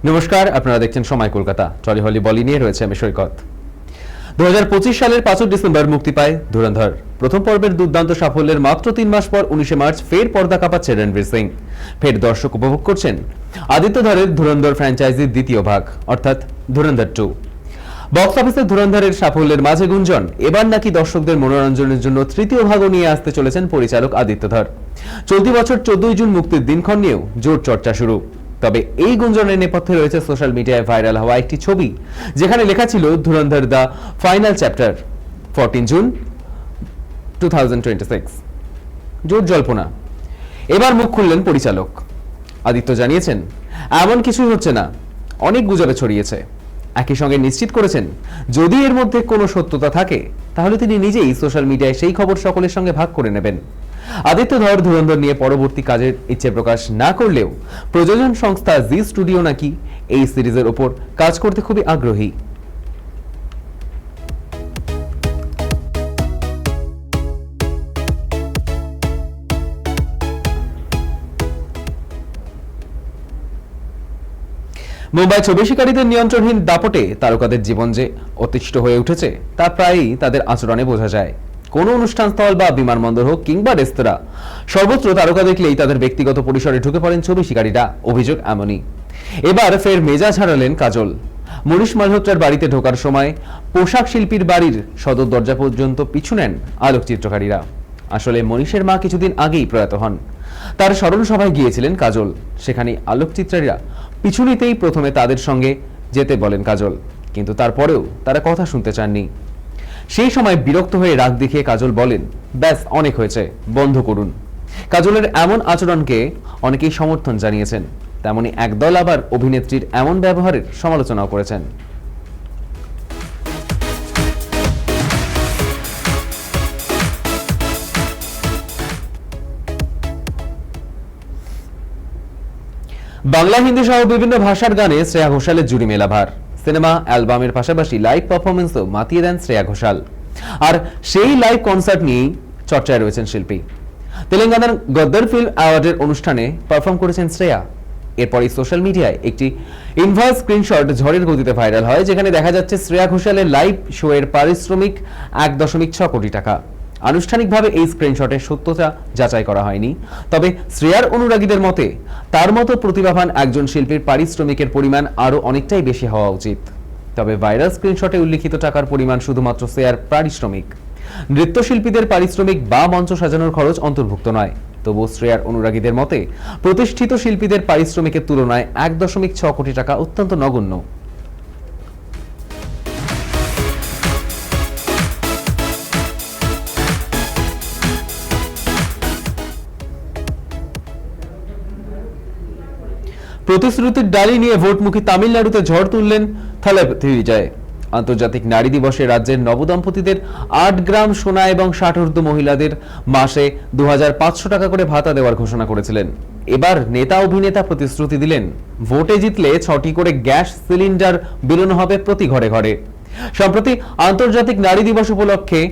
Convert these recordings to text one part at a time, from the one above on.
নমস্কার, আপনারা দেখছেন সময় কলকাতা। টলি হলি বলি নিয়ে রয়েছে আমি সৈকত। 2025 সালের 5 ডিসেম্বর মুক্তি পায় ধুরন্ধর। প্রথম পর্বের দুর্দান্ত সাফল্যের মাত্র 3 মাস পর 19 মার্চ ফের পর্দা কাঁপাচ্ছে রণবীর সিং। ফের দর্শক উপভোগ করছেন আদিত্য ধরের ধুরন্ধর ফ্র্যাঞ্চাইজির দ্বিতীয় ভাগ অর্থাৎ ধুরন্ধর 2। বক্স অফিসে ধুরন্ধরের সাফল্যের মাঝে গুঞ্জন এবার নাকি দর্শকদের মনোরঞ্জনের জন্য তৃতীয় ভাগও নিয়ে আসতে চলেছেন পরিচালক আদিত্য ধর। চলতি বছর 14 জুন মুক্তির দিনক্ষণ নিয়েও জোর চর্চা শুরু। তবে এই গুঞ্জনের নেপথ্যে রয়েছে সোশ্যাল মিডিয়ায় ভাইরাল হওয়া একটি ছবি, যেখানে লেখা ছিল ধুরন্ধর দ্য ফাইনাল চ্যাপ্টার 14 জুন 2026। জোর জল্পনা। এবার মুখ খুললেন পরিচালক আদিত্য। জানিয়েছেন এমন কিছুই হচ্ছে না, অনেক গুজবে ছড়িয়েছে। একই সঙ্গে নিশ্চিত করেছেন যদি এর মধ্যে কোনো সত্যতা থাকে তাহলে তিনি নিজেই সোশ্যাল মিডিয়ায় সেই খবর সকলের সঙ্গে ভাগ করে নেবেন। আদিত্য ধর ধুরন্ধর নিয়ে পরবর্তী কাজের ইচ্ছে প্রকাশ না করলেও প্রযোজন সংস্থা জি স্টুডিও নাকি এই সিরিজের ওপর কাজ করতে খুবই আগ্রহী। মুম্বাই ছবি শিকারীদের নিয়ন্ত্রণহীন দাপটে তারকাদের জীবন যে অতিষ্ঠ হয়ে উঠেছে তা প্রায়ই তাদের আচরণে বোঝা যায়। কোনো অনুষ্ঠানস্থল বা বিমানবন্দর হোক কিংবা রেস্তোরাঁ, সর্বত্র তারকা দেখলেই তাদের ব্যক্তিগত পরিসরে ঢুকে পড়েন ছবি শিকারীরা। অভিযোগ এমনই। এবার ফের মেজাজ হারালেন কাজল। মনীষ মালহোত্রার বাড়িতে ঢোকার সময় পোশাক শিল্পীর বাড়ির সদর দরজা পর্যন্ত পিছু নেন আলোকচিত্রকারীরা। আসলে মনীষের মা কিছুদিন আগেই প্রয়াত হন। তার স্মরণ সভায় গিয়েছিলেন কাজল। সেখানে আলোকচিত্রীরা পিছু নিতেই প্রথমে তাদের সঙ্গে যেতে বলেন কাজল, কিন্তু তারপরেও তারা কথা শুনতে চাননি। সেই সময় বিরক্ত হয়ে রাগ দেখিয়ে কাজল বলেন, ব্যাস অনেক হয়েছে, বন্ধ করুন। কাজলের এমন আচরণকে অনেকেই সমর্থন জানিয়েছেন, তেমনি একদল আবার অভিনেত্রীর এমন ব্যবহারের সমালোচনাও করেছেন। বাংলা, হিন্দি সহ বিভিন্ন ভাষার গানে শ্রেয়া ঘোষালের জুড়ি মেলা ভার। সিনেমা অ্যালবামের পাশাপাশি লাইভ পারফরমেন্সও মাতিয়ে দেন শ্রেয়া ঘোষাল। আর সেই লাইভ কনসার্ট নিয়েই চর্চায় রয়েছেন শিল্পী। তেলেঙ্গানার গদ্দার ফিল্ম অ্যাওয়ার্ডের অনুষ্ঠানে পারফর্ম করেছেন শ্রেয়া। এরপরই সোশ্যাল মিডিয়ায় একটি ইনভয়েস স্ক্রিনশট ঝড়ের গতিতে ভাইরাল হয়, যেখানে দেখা যাচ্ছে শ্রেয়া ঘোষালের লাইভ শো এর পারিশ্রমিক 1.6 কোটি টাকা। আনুষ্ঠানিকভাবে এই স্ক্রিনশটের সত্যতা যাচাই করা হয়নি, তবে শ্রেয়ার অনুরাগীদের মতে তার মতো প্রতিভাবান একজন শিল্পীর পারিশ্রমিকের পরিমাণ আরও অনেকটাই বেশি হওয়া উচিত। তবে ভাইরাল স্ক্রিনশটে উল্লিখিত টাকার পরিমাণ শুধুমাত্র শ্রেয়ার পারিশ্রমিক। নৃত্যশিল্পীদের পারিশ্রমিক বা মঞ্চ সাজানোর খরচ অন্তর্ভুক্ত নয়। তবু শ্রেয়ার অনুরাগীদের মতে প্রতিষ্ঠিত শিল্পীদের পারিশ্রমিকের তুলনায় 1.6 কোটি টাকা অত্যন্ত নগণ্য। প্রতিশ্রুতির ডালি নিয়ে ভোটমুখী তামিলনাড়ুতে ঝড় তুললেন থালাপতি বিজয়। আন্তর্জাতিক নারী দিবসে রাজ্যের নবদম্পতিদের 8 গ্রাম সোনা এবং 60 মহিলাদের মাসে 2500 টাকা করে ভাতা দেওয়ার ঘোষণা করেছিলেন। এবার নেতা অভিনেতা প্রতিশ্রুতি দিলেন ভোটে জিতলে 6টি করে গ্যাস সিলিন্ডার বিলোনো হবে প্রতি ঘরে ঘরে। সম্প্রতি আন্তর্জাতিক নারী দিবস উপলক্ষে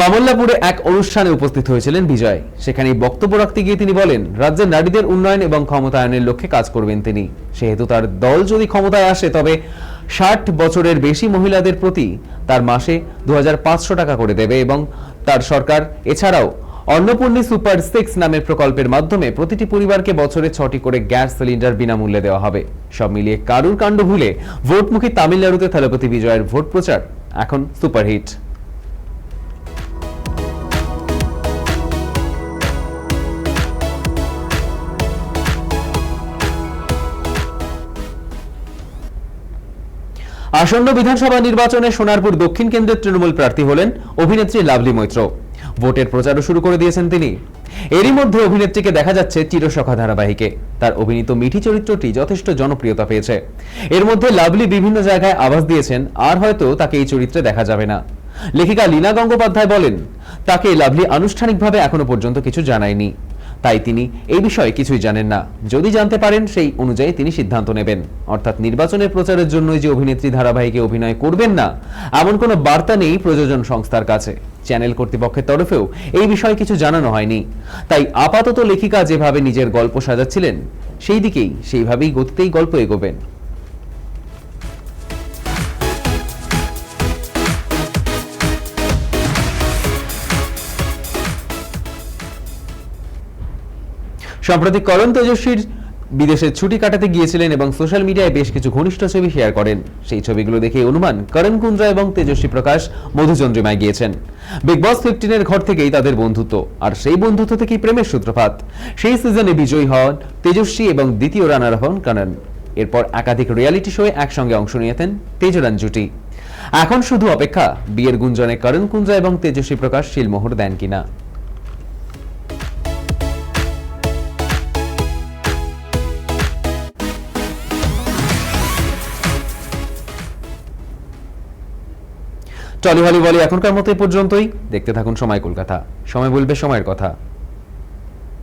মামল্লাপুরে এক অনুষ্ঠানে উপস্থিত হয়েছিলেন বিজয়। সেখানে বক্তব্য রাখতে গিয়ে তিনি বলেন, রাজ্যের নারীদের উন্নয়ন এবং ক্ষমতায়নের লক্ষ্যে কাজ করবেন তিনি। সেহেতু তার দল যদি ক্ষমতায় আসে তবে 60 বছরের বেশি মহিলাদের প্রতি তার মাসে 2500 টাকা করে দেবে এবং তার সরকার এছাড়াও অন্নপূর্ণী সুপার 6 নামের প্রকল্পের মাধ্যমে প্রতিটি পরিবারকে বছরে 6টি করে গ্যাস সিলিন্ডার বিনামূল্যে দেওয়া হবে। সব মিলিয়ে কারুর কাণ্ড ভুলে ভোটমুখী তামিলনাড়ুতে থালাপতি বিজয়ের ভোট প্রচার এখন সুপারহিট। আসন্ন বিধানসভা নির্বাচনে সোনারপুর দক্ষিণ কেন্দ্রের তৃণমূল প্রার্থী হলেন অভিনেত্রী লাভলি মৈত্র। ভোটের প্রচারও শুরু করে দিয়েছেন তিনি। এরই মধ্যে অভিনেত্রীকে দেখা যাচ্ছে চিরসখা ধারাবাহিকে। তার অভিনীত মিঠি চরিত্রটি যথেষ্ট জনপ্রিয়তা পেয়েছে। এর মধ্যে লাভলি বিভিন্ন জায়গায় আভাস দিয়েছেন আর হয়তো তাকে এই চরিত্রে দেখা যাবে না। লেখিকা লীনা গঙ্গোপাধ্যায় বলেন, তাকে লাভলি আনুষ্ঠানিকভাবে এখনো পর্যন্ত কিছু জানায়নি, তাই তিনি এই বিষয়ে কিছুই জানেন না। যদি জানতে পারেন সেই অনুযায়ী তিনি সিদ্ধান্ত নেবেন। অর্থাৎ নির্বাচনের প্রচারের জন্যই যে অভিনেত্রী ধারাবাহিকে অভিনয় করবেন না এমন কোনো বার্তা নেই প্রযোজন সংস্থার কাছে। চ্যানেল কর্তৃপক্ষের তরফেও এই বিষয়ে কিছু জানানো হয়নি। তাই আপাতত লেখিকা যেভাবে নিজের গল্প সাজাচ্ছিলেন সেইভাবেই গতিতেই গল্প এগোবেন। সম্প্রতি করণ তেজস্বীর বিদেশে ছুটি কাটাতে গিয়েছিলেন এবং সোশ্যাল মিডিয়ায় বেশ কিছু ঘনিষ্ঠ ছবি শেয়ার করেন। সেই ছবিগুলো দেখে অনুমান করণ কুন্দ্রা এবং তেজস্বী প্রকাশ মধুচন্দ্রিমায় গিয়েছেন। বিগ বস 15-এর ঘর থেকেই তাদের বন্ধুত্ব, আর সেই বন্ধুত্ব থেকেই প্রেমের সূত্রপাত। সেই সিজনে বিজয়ী হন তেজস্বী এবং দ্বিতীয় রানার হন করণ। এরপর একাধিক রিয়েলিটি শোয়ে একসঙ্গে অংশ নিয়েছেন তেজরান জুটি। এখন শুধু অপেক্ষা বিয়ের গুঞ্জনে করণ কুন্দ্রা এবং তেজস্বী প্রকাশ শিলমোহর দেন কিনা। টলি হলি বলি এখনকার মতো এই পর্যন্তই। দেখতে থাকুন সময় কলকাতা, সময় বলবে সময়ের কথা।